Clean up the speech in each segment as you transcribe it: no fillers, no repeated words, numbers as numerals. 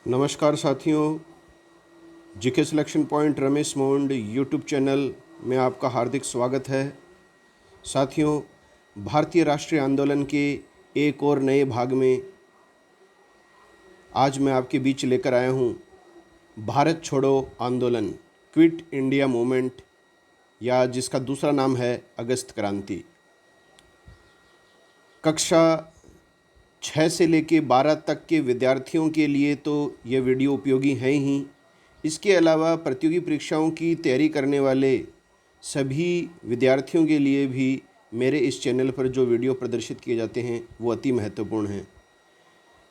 नमस्कार साथियों, GK selection point Ramesh मोंड YouTube channel में आपका हार्दिक स्वागत है। साथियों, भारतीय राष्ट्रीय आंदोलन के एक और नए भाग में आज मैं आपके बीच लेकर आया हूँ भारत छोड़ो आंदोलन, क्विट इंडिया मूवमेंट, या जिसका दूसरा नाम है अगस्त क्रांति। कक्षा 6 से लेके 12 तक के विद्यार्थियों के लिए तो ये वीडियो उपयोगी है ही। इसके अलावा प्रतियोगी परीक्षाओं की तैयारी करने वाले सभी विद्यार्थियों के लिए भी मेरे इस चैनल पर जो वीडियो प्रदर्शित किए जाते हैं वो अति महत्वपूर्ण हैं।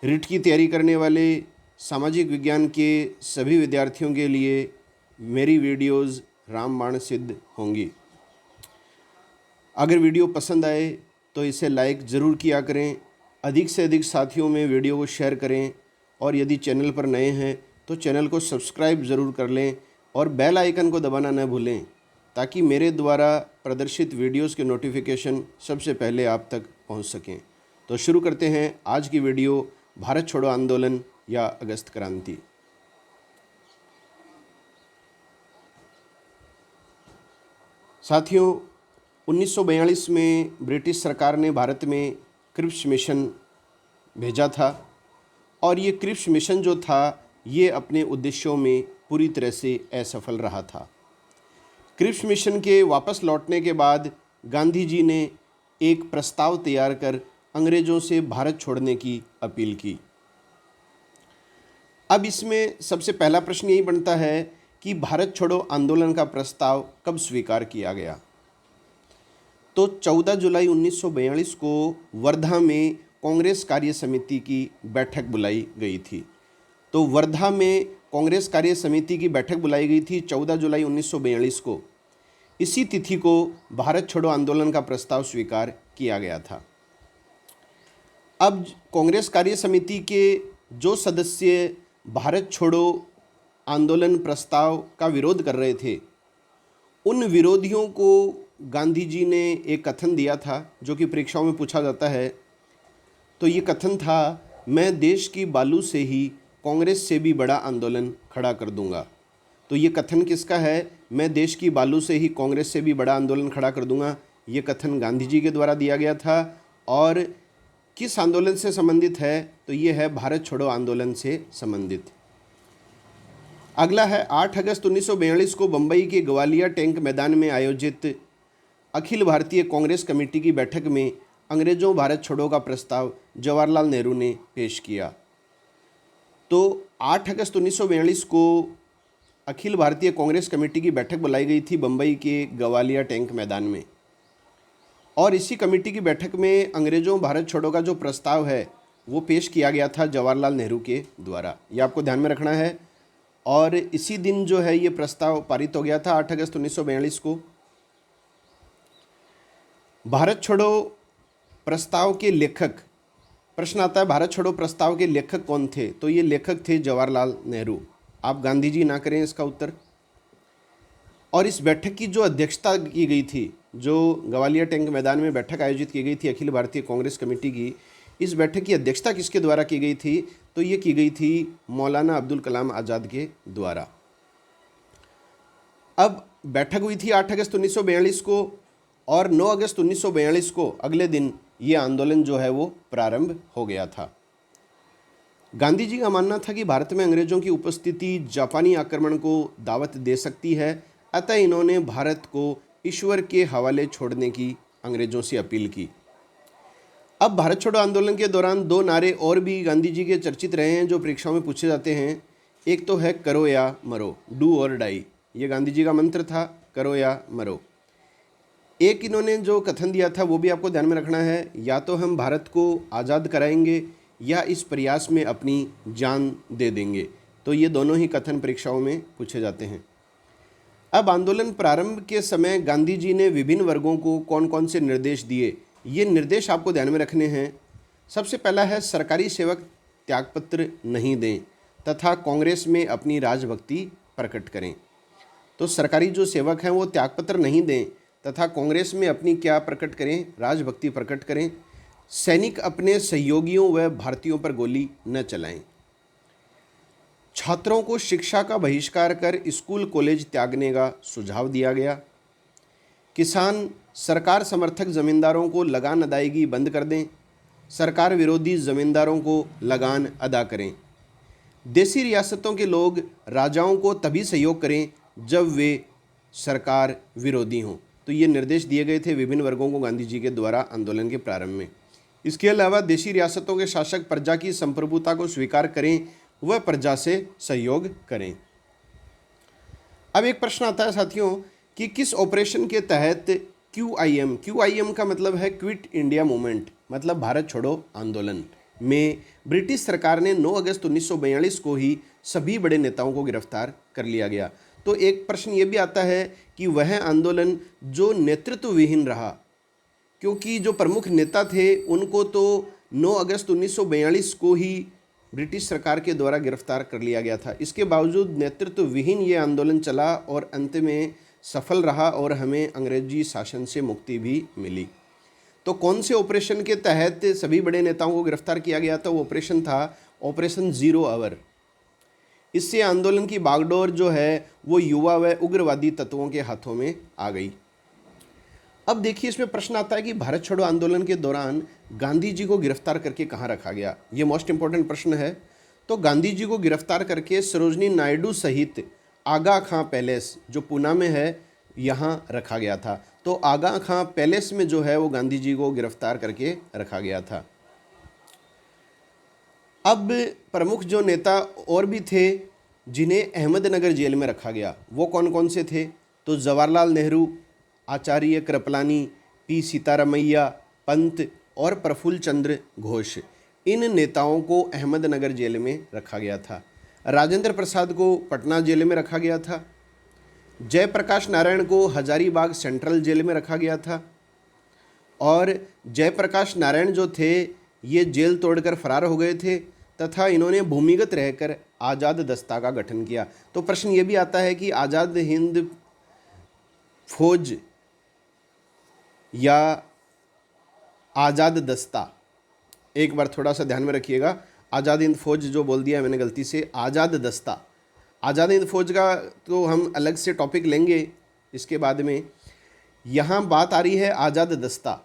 रिट की तैयारी करने वाले सामाजिक विज्ञान के सभी विद्यार्थियों के लिए मेरी वीडियोज़ रामबाण सिद्ध होंगी। अगर वीडियो पसंद आए तो इसे लाइक ज़रूर किया करें, अधिक से अधिक साथियों में वीडियो को शेयर करें, और यदि चैनल पर नए हैं तो चैनल को सब्सक्राइब ज़रूर कर लें और बेल आइकन को दबाना न भूलें, ताकि मेरे द्वारा प्रदर्शित वीडियोस के नोटिफिकेशन सबसे पहले आप तक पहुंच सकें। तो शुरू करते हैं आज की वीडियो, भारत छोड़ो आंदोलन या अगस्त क्रांति। साथियों, 1942 में ब्रिटिश सरकार ने भारत में क्रिप्स मिशन भेजा था, और ये क्रिप्स मिशन जो था ये अपने उद्देश्यों में पूरी तरह से असफल रहा था। क्रिप्स मिशन के वापस लौटने के बाद गांधी जी ने एक प्रस्ताव तैयार कर अंग्रेज़ों से भारत छोड़ने की अपील की। अब इसमें सबसे पहला प्रश्न यही बनता है कि भारत छोड़ो आंदोलन का प्रस्ताव कब स्वीकार किया गया। तो 14 जुलाई 1942 को वर्धा में कांग्रेस कार्य समिति की बैठक बुलाई गई थी। तो वर्धा में कांग्रेस कार्य समिति की बैठक बुलाई गई थी 14 जुलाई 1942 को। इसी तिथि को भारत छोड़ो आंदोलन का प्रस्ताव स्वीकार किया गया था। अब कांग्रेस कार्य समिति के जो सदस्य भारत छोड़ो आंदोलन प्रस्ताव का विरोध कर रहे थे, उन विरोधियों को गांधी जी ने एक कथन दिया था जो कि परीक्षाओं में पूछा जाता है। तो ये कथन था, मैं देश की बालू से ही कांग्रेस से भी बड़ा आंदोलन खड़ा कर दूंगा। तो ये कथन किसका है? मैं देश की बालू से ही कांग्रेस से भी बड़ा आंदोलन खड़ा कर दूंगा। ये कथन गांधी जी के द्वारा दिया गया था। और किस आंदोलन से संबंधित है? तो ये है भारत छोड़ो आंदोलन से संबंधित। अगला है 8 अगस्त 1942 को बम्बई के ग्वालियर टैंक मैदान में आयोजित अखिल भारतीय कांग्रेस कमेटी की बैठक में अंग्रेज़ों भारत छोड़ो का प्रस्ताव जवाहरलाल नेहरू ने पेश किया। तो 8 अगस्त 1942 को अखिल भारतीय कांग्रेस कमेटी की बैठक बुलाई गई थी बम्बई के ग्वालियर टैंक मैदान में, और इसी कमेटी की बैठक में अंग्रेज़ों भारत छोड़ो का जो प्रस्ताव है वो पेश किया गया था जवाहरलाल नेहरू के द्वारा। ये आपको ध्यान में रखना है। और इसी दिन जो है ये प्रस्ताव पारित हो गया था 8 अगस्त 1942 को। भारत छोड़ो प्रस्ताव के लेखक, प्रश्न आता है भारत छोड़ो प्रस्ताव के लेखक कौन थे? तो ये लेखक थे जवाहरलाल नेहरू। आप गांधी जी ना करें इसका उत्तर। और इस बैठक की जो अध्यक्षता की गई थी, जो ग्वालियर टैंक मैदान में बैठक आयोजित की गई थी अखिल भारतीय कांग्रेस कमेटी की, इस बैठक की अध्यक्षता किसके द्वारा की गई थी? तो ये की गई थी मौलाना अब्दुल कलाम आज़ाद के द्वारा। अब बैठक हुई थी 8 अगस्त 1942 को, और 9 अगस्त 1942 को अगले दिन ये आंदोलन जो है वो प्रारंभ हो गया था। गांधी जी का मानना था कि भारत में अंग्रेज़ों की उपस्थिति जापानी आक्रमण को दावत दे सकती है, अतः इन्होंने भारत को ईश्वर के हवाले छोड़ने की अंग्रेज़ों से अपील की। अब भारत छोड़ो आंदोलन के दौरान दो नारे और भी गांधी जी के चर्चित रहे हैं जो परीक्षाओं में पूछे जाते हैं। एक तो है करो या मरो, डू और डाई, ये गांधी जी का मंत्र था, करो या मरो। एक इन्होंने जो कथन दिया था वो भी आपको ध्यान में रखना है, या तो हम भारत को आज़ाद कराएंगे या इस प्रयास में अपनी जान दे देंगे। तो ये दोनों ही कथन परीक्षाओं में पूछे जाते हैं। अब आंदोलन प्रारंभ के समय गांधी जी ने विभिन्न वर्गों को कौन कौन से निर्देश दिए, ये निर्देश आपको ध्यान में रखने हैं। सबसे पहला है, सरकारी सेवक त्यागपत्र नहीं दें तथा कांग्रेस में अपनी राजभक्ति प्रकट करें। तो सरकारी जो सेवक हैं वो त्यागपत्र नहीं दें तथा कांग्रेस में अपनी क्या प्रकट करें? राजभक्ति प्रकट करें। सैनिक अपने सहयोगियों व भारतीयों पर गोली न चलाएं। छात्रों को शिक्षा का बहिष्कार कर स्कूल कॉलेज त्यागने का सुझाव दिया गया। किसान सरकार समर्थक जमींदारों को लगान अदायगी बंद कर दें, सरकार विरोधी जमींदारों को लगान अदा करें। देसी रियासतों के लोग राजाओं को तभी सहयोग करें जब वे सरकार विरोधी हों। तो ये निर्देश दिए गए थे विभिन्न वर्गों को गांधी जी के द्वारा आंदोलन के प्रारंभ में। इसके अलावा देशी रियासतों के शासक प्रजा की संप्रभुता को स्वीकार करें व प्रजा से सहयोग करें। अब एक प्रश्न आता है साथियों कि किस ऑपरेशन के तहत क्यूआईएम का मतलब है क्विट इंडिया मूवमेंट, मतलब भारत छोड़ो आंदोलन में ब्रिटिश सरकार ने 9 अगस्त 1942 को ही सभी बड़े नेताओं को गिरफ्तार कर लिया गया। तो एक प्रश्न ये भी आता है कि वह आंदोलन जो नेतृत्व विहीन रहा, क्योंकि जो प्रमुख नेता थे उनको तो 9 अगस्त 1942 को ही ब्रिटिश सरकार के द्वारा गिरफ्तार कर लिया गया था। इसके बावजूद नेतृत्व विहीन ये आंदोलन चला और अंत में सफल रहा और हमें अंग्रेजी शासन से मुक्ति भी मिली। तो कौन से ऑपरेशन के तहत सभी बड़े नेताओं को गिरफ्तार किया गया था? वो ऑपरेशन था ऑपरेशन जीरो आवर। इससे आंदोलन की बागडोर जो है वो युवा व उग्रवादी तत्वों के हाथों में आ गई। अब देखिए इसमें प्रश्न आता है कि भारत छोड़ो आंदोलन के दौरान गांधी जी को गिरफ्तार करके कहाँ रखा गया? ये मोस्ट इंपॉर्टेंट प्रश्न है। तो गांधी जी को गिरफ्तार करके सरोजनी नायडू सहित आगा खां पैलेस जो पूना में है यहाँ रखा गया था। तो आगा खां पैलेस में जो है वो गांधी जी को गिरफ्तार करके रखा गया था। अब प्रमुख जो नेता और भी थे जिन्हें अहमदनगर जेल में रखा गया, वो कौन कौन से थे? तो जवाहरलाल नेहरू, आचार्य कृपलानी, पी सीतारमैया, पंत और प्रफुल्ल चंद्र घोष, इन नेताओं को अहमदनगर जेल में रखा गया था। राजेंद्र प्रसाद को पटना जेल में रखा गया था। जयप्रकाश नारायण को हजारीबाग सेंट्रल जेल में रखा गया था। और जयप्रकाश नारायण जो थे ये जेल तोड़कर फरार हो गए थे तथा इन्होंने भूमिगत रहकर आज़ाद दस्ता का गठन किया। तो प्रश्न ये भी आता है कि आज़ाद हिंद फौज या आज़ाद दस्ता, एक बार थोड़ा सा ध्यान में रखिएगा, आज़ाद हिंद फौज जो बोल दिया मैंने गलती से, आज़ाद दस्ता। आज़ाद हिंद फौज का तो हम अलग से टॉपिक लेंगे इसके बाद में। यहाँ बात आ रही है आज़ाद दस्ता।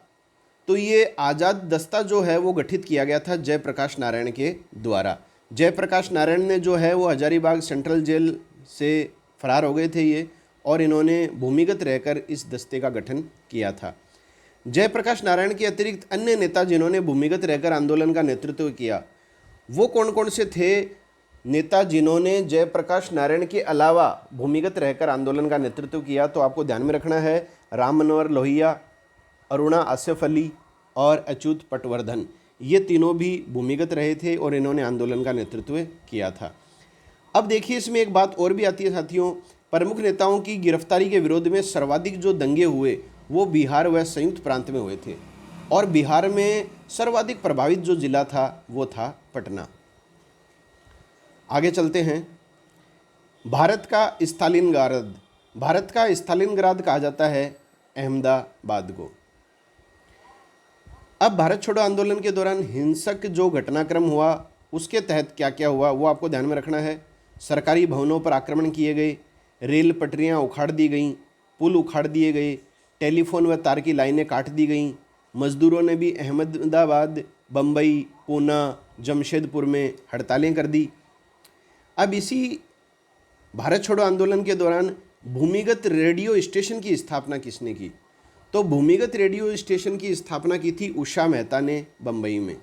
तो ये आज़ाद दस्ता जो है वो गठित किया गया था जयप्रकाश नारायण के द्वारा। जयप्रकाश नारायण ने जो है वो हजारीबाग सेंट्रल जेल से फरार हो गए थे ये, और इन्होंने भूमिगत रहकर इस दस्ते का गठन किया था। जयप्रकाश नारायण के अतिरिक्त अन्य नेता जिन्होंने भूमिगत रहकर आंदोलन का नेतृत्व किया वो कौन कौन से थे? नेता जिन्होंने जयप्रकाश नारायण के अलावा भूमिगत रहकर आंदोलन का नेतृत्व किया, तो आपको ध्यान में रखना है राम मनोहर लोहिया, अरुणा आसिफ अली और अच्युत पटवर्धन, ये तीनों भी भूमिगत रहे थे और इन्होंने आंदोलन का नेतृत्व किया था। अब देखिए इसमें एक बात और भी आती है साथियों, प्रमुख नेताओं की गिरफ्तारी के विरोध में सर्वाधिक जो दंगे हुए वो बिहार व संयुक्त प्रांत में हुए थे, और बिहार में सर्वाधिक प्रभावित जो जिला था वो था पटना। आगे चलते हैं। भारत का स्टालिनग्राद कहा जाता है अहमदाबाद को। अब भारत छोड़ो आंदोलन के दौरान हिंसक जो घटनाक्रम हुआ उसके तहत क्या क्या हुआ वो आपको ध्यान में रखना है। सरकारी भवनों पर आक्रमण किए गए, रेल पटरियां उखाड़ दी गईं, पुल उखाड़ दिए गए, टेलीफोन व तार की लाइनें काट दी गईं। मजदूरों ने भी अहमदाबाद, बम्बई, पूना, जमशेदपुर में हड़तालें कर दी। अब इसी भारत छोड़ो आंदोलन के दौरान भूमिगत रेडियो स्टेशन की स्थापना किसने की? तो भूमिगत रेडियो स्टेशन की स्थापना की थी उषा मेहता ने बम्बई में।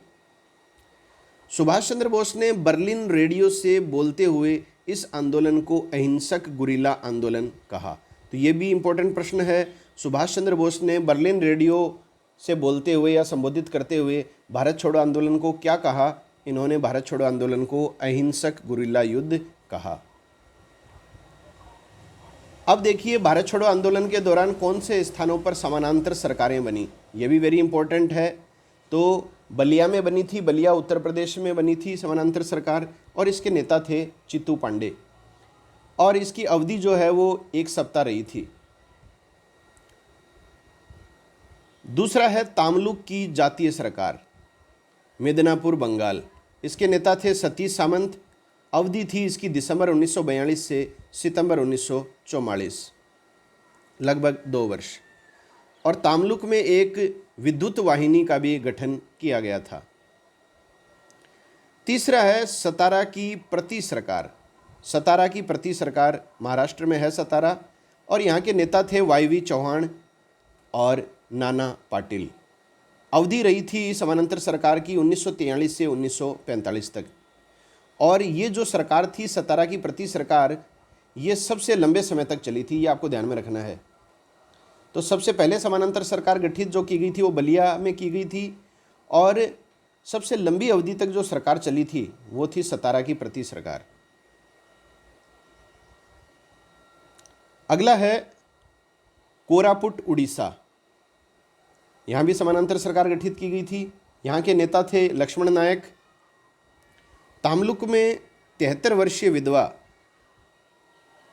सुभाष चंद्र बोस ने बर्लिन रेडियो से बोलते हुए इस आंदोलन को अहिंसक गुरिल्ला आंदोलन कहा। तो ये भी इम्पोर्टेंट प्रश्न है। सुभाष चंद्र बोस ने बर्लिन रेडियो से बोलते हुए या संबोधित करते हुए भारत छोड़ो आंदोलन को क्या कहा? इन्होंने भारत छोड़ो आंदोलन को अहिंसक गुरिल्ला युद्ध कहा। अब देखिए भारत छोड़ो आंदोलन के दौरान कौन से स्थानों पर समानांतर सरकारें बनी, ये भी वेरी इंपॉर्टेंट है। तो बलिया में बनी थी, बलिया उत्तर प्रदेश में बनी थी समानांतर सरकार, और इसके नेता थे चित्तू पांडे, और इसकी अवधि जो है वो 1 सप्ताह रही थी। दूसरा है तामलुक की जातीय सरकार, मिदनापुर बंगाल, इसके नेता थे सतीश सामंत, अवधि थी इसकी दिसंबर 1942 से सितंबर 1944, लगभग 2 वर्ष। और तामलुक में एक विद्युत वाहिनी का भी गठन किया गया था। तीसरा है सतारा की प्रति सरकार। सतारा की प्रति सरकार महाराष्ट्र में है सतारा, और यहाँ के नेता थे वाई.वी. चौहान और नाना पाटिल। अवधि रही थी समानांतर सरकार की 1943 से 1945 तक। और ये जो सरकार थी सतारा की प्रति सरकार, ये सबसे लंबे समय तक चली थी, ये आपको ध्यान में रखना है। तो सबसे पहले समानांतर सरकार गठित जो की गई थी वो बलिया में की गई थी, और सबसे लंबी अवधि तक जो सरकार चली थी वो थी सतारा की प्रति सरकार। अगला है कोरापुट उड़ीसा। यहाँ भी समानांतर सरकार गठित की गई थी। यहाँ के नेता थे लक्ष्मण नायक। तामलुक में 73 वर्षीय विधवा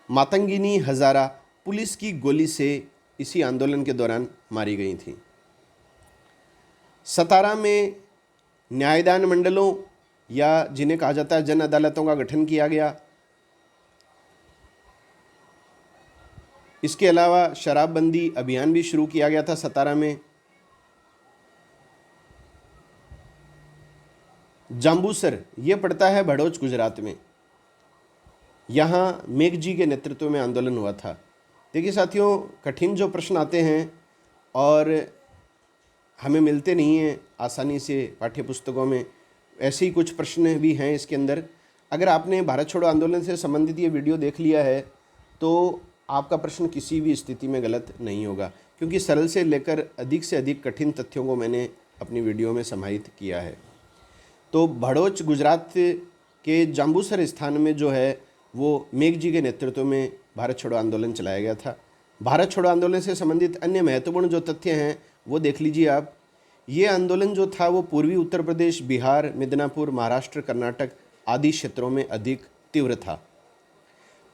मातंगिनी हजारा पुलिस की गोली से इसी आंदोलन के दौरान मारी गई थी। सतारा में न्यायदान मंडलों या जिन्हें कहा जाता है जन अदालतों का गठन किया गया। इसके अलावा शराबबंदी अभियान भी शुरू किया गया था सतारा में। जांबूसर ये पड़ता है भड़ोच गुजरात में। यहाँ मेघजी के नेतृत्व में आंदोलन हुआ था। देखिए साथियों, कठिन जो प्रश्न आते हैं और हमें मिलते नहीं हैं आसानी से पाठ्य पुस्तकों में, ऐसे ही कुछ प्रश्न भी हैं इसके अंदर। अगर आपने भारत छोड़ो आंदोलन से संबंधित ये वीडियो देख लिया है तो आपका प्रश्न किसी भी स्थिति में गलत नहीं होगा, क्योंकि सरल से लेकर अधिक से अधिक कठिन तथ्यों को मैंने अपनी वीडियो में समाहित किया है। तो भड़ोच गुजरात के जांबूसर स्थान में जो है वो मेघजी के नेतृत्व में भारत छोड़ो आंदोलन चलाया गया था। भारत छोड़ो आंदोलन से संबंधित अन्य महत्वपूर्ण जो तथ्य हैं वो देख लीजिए आप। ये आंदोलन जो था वो पूर्वी उत्तर प्रदेश, बिहार, मिदनापुर, महाराष्ट्र, कर्नाटक आदि क्षेत्रों में अधिक तीव्र था।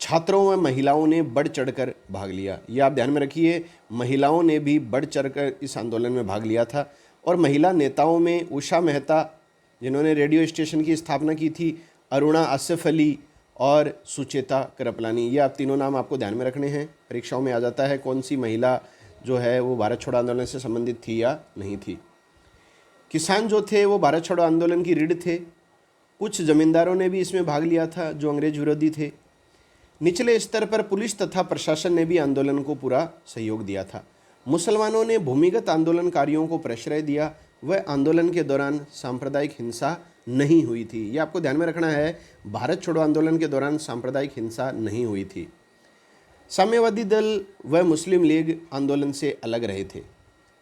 छात्रों व महिलाओं ने बढ़ चढ़कर भाग लिया। ये आप ध्यान में रखिए, महिलाओं ने भी बढ़ चढ़कर इस आंदोलन में भाग लिया था। और महिला नेताओं में उषा मेहता जिन्होंने रेडियो स्टेशन की स्थापना की थी, अरुणा आसिफ अली और सुचेता करपलानी, ये आप तीनों नाम आपको ध्यान में रखने हैं। परीक्षाओं में आ जाता है कौन सी महिला जो है वो भारत छोड़ो आंदोलन से संबंधित थी या नहीं थी। किसान जो थे वो भारत छोड़ो आंदोलन की रीढ़ थे। कुछ जमींदारों ने भी इसमें भाग लिया था जो अंग्रेज विरोधी थे। निचले स्तर पर पुलिस तथा प्रशासन ने भी आंदोलन को पूरा सहयोग दिया था। मुसलमानों ने भूमिगत आंदोलनकारियों को प्रश्रय दिया। वह आंदोलन के दौरान सांप्रदायिक हिंसा नहीं हुई थी। ये आपको ध्यान में रखना है, भारत छोड़ो आंदोलन के दौरान सांप्रदायिक हिंसा नहीं हुई थी। साम्यवादी दल व मुस्लिम लीग आंदोलन से अलग रहे थे।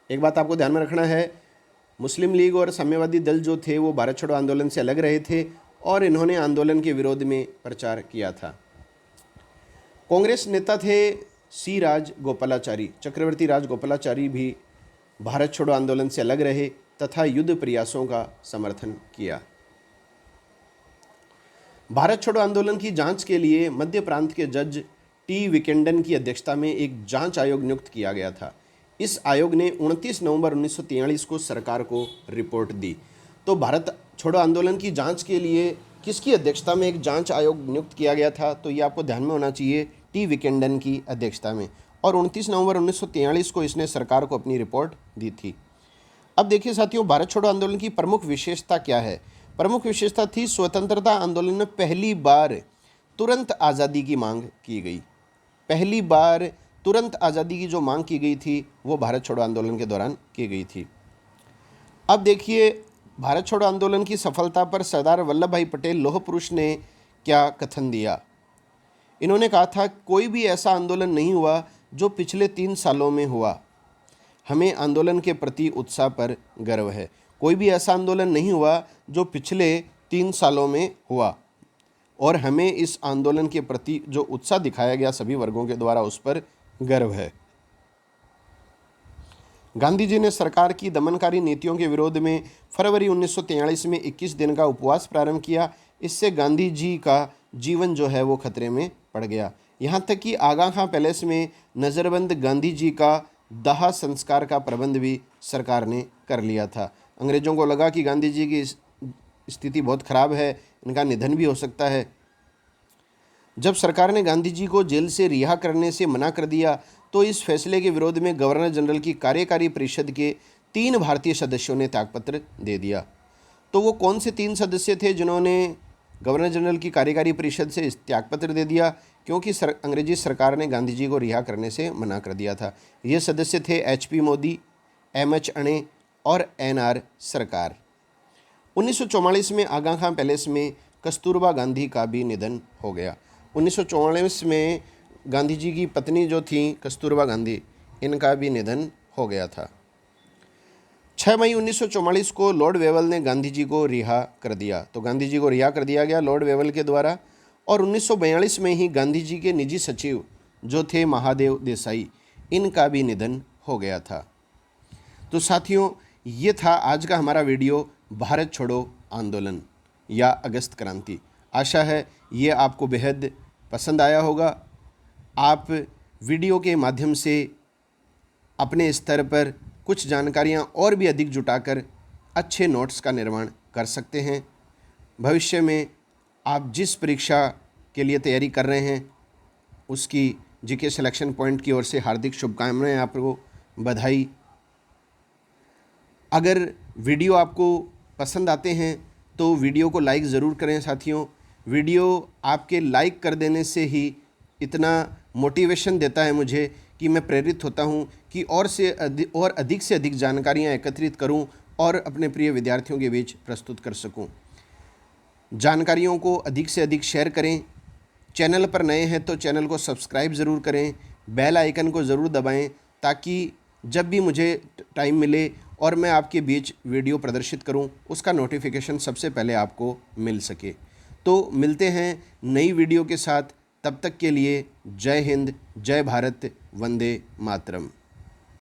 एक बात आपको ध्यान में रखना है, मुस्लिम लीग और साम्यवादी दल जो थे वो भारत छोड़ो आंदोलन से अलग रहे थे और इन्होंने आंदोलन के विरोध में प्रचार किया था। कांग्रेस नेता थे सी राजगोपालाचारी। चक्रवर्ती राजगोपालाचारी भी भारत छोड़ो आंदोलन से अलग रहे तथा युद्ध प्रयासों का समर्थन किया। भारत छोड़ो आंदोलन की जांच के लिए मध्य प्रांत के जज टी विकेंडन की अध्यक्षता में एक जांच आयोग नियुक्त किया गया था। इस आयोग ने 29 नवंबर 1943 को सरकार को रिपोर्ट दी। तो भारत छोड़ो आंदोलन की जांच के लिए किसकी अध्यक्षता में एक जांच आयोग नियुक्त किया गया था, तो ये आपको ध्यान में होना चाहिए, टी विकेंडन की अध्यक्षता में। और 29 नवंबर 1943 को इसने सरकार को अपनी रिपोर्ट दी थी। अब देखिए साथियों, भारत छोड़ो आंदोलन की प्रमुख विशेषता क्या है। प्रमुख विशेषता थी स्वतंत्रता आंदोलन में पहली बार तुरंत आज़ादी की मांग की गई। पहली बार तुरंत आज़ादी की जो मांग की गई थी वो भारत छोड़ो आंदोलन के दौरान की गई थी। अब देखिए, भारत छोड़ो आंदोलन की सफलता पर सरदार वल्लभ भाई पटेल लौह पुरुष ने क्या कथन दिया। इन्होंने कहा था, कोई भी ऐसा आंदोलन नहीं हुआ जो पिछले 3 सालों में हुआ। हमें आंदोलन के प्रति उत्साह पर गर्व है। कोई भी ऐसा आंदोलन नहीं हुआ जो पिछले 3 सालों में हुआ और हमें इस आंदोलन के प्रति जो उत्साह दिखाया गया सभी वर्गों के द्वारा उस पर गर्व है। गांधी जी ने सरकार की दमनकारी नीतियों के विरोध में फरवरी 1943 में 21 दिन का उपवास प्रारंभ किया। इससे गांधी जी का जीवन जो है वो खतरे में पड़ गया। यहाँ तक कि आगा खां पैलेस में नज़रबंद गांधी जी का दाह संस्कार का प्रबंध भी सरकार ने कर लिया था। अंग्रेज़ों को लगा कि गांधी जी की स्थिति बहुत ख़राब है, इनका निधन भी हो सकता है, जब सरकार ने गांधी जी को जेल से रिहा करने से मना कर दिया तो इस फैसले के विरोध में गवर्नर जनरल की कार्यकारी परिषद के 3 भारतीय सदस्यों ने त्यागपत्र दे दिया। तो वो कौन से 3 सदस्य थे जिन्होंने गवर्नर जनरल की कार्यकारी परिषद से त्यागपत्र दे दिया, क्योंकि अंग्रेजी सरकार ने गांधी जी को रिहा करने से मना कर दिया था। ये सदस्य थे HP मोदी, MH अणे और NR सरकार। 1944 में आगा खां पैलेस में कस्तूरबा गांधी का भी निधन हो गया। 1944 में गांधी जी की पत्नी जो थी कस्तूरबा गांधी, इनका भी निधन हो गया था। 6 मई 1944 को लॉर्ड वेवल ने गांधी जी को रिहा कर दिया। तो गांधी जी को रिहा कर दिया गया लॉर्ड वेवल के द्वारा। और 1942 में ही गांधी जी के निजी सचिव जो थे महादेव देसाई, इनका भी निधन हो गया था। तो साथियों, ये था आज का हमारा वीडियो भारत छोड़ो आंदोलन या अगस्त क्रांति। आशा है ये आपको बेहद पसंद आया होगा। आप वीडियो के माध्यम से अपने स्तर पर कुछ जानकारियाँ और भी अधिक जुटाकर अच्छे नोट्स का निर्माण कर सकते हैं। भविष्य में आप जिस परीक्षा के लिए तैयारी कर रहे हैं उसकी जीके सिलेक्शन पॉइंट की ओर से हार्दिक शुभकामनाएं, आपको बधाई। अगर वीडियो आपको पसंद आते हैं तो वीडियो को लाइक ज़रूर करें साथियों। वीडियो आपके लाइक कर देने से ही इतना मोटिवेशन देता है मुझे कि मैं प्रेरित होता हूं कि और अधिक से अधिक जानकारियां एकत्रित करूं और अपने प्रिय विद्यार्थियों के बीच प्रस्तुत कर सकूं। जानकारियों को अधिक से अधिक शेयर करें। चैनल पर नए हैं तो चैनल को सब्सक्राइब ज़रूर करें, बेल आइकन को ज़रूर दबाएं ताकि जब भी मुझे टाइम मिले और मैं आपके बीच वीडियो प्रदर्शित करूं, उसका नोटिफिकेशन सबसे पहले आपको मिल सके। तो मिलते हैं नई वीडियो के साथ। तब तक के लिए जय हिंद, जय भारत, वंदे मातरम।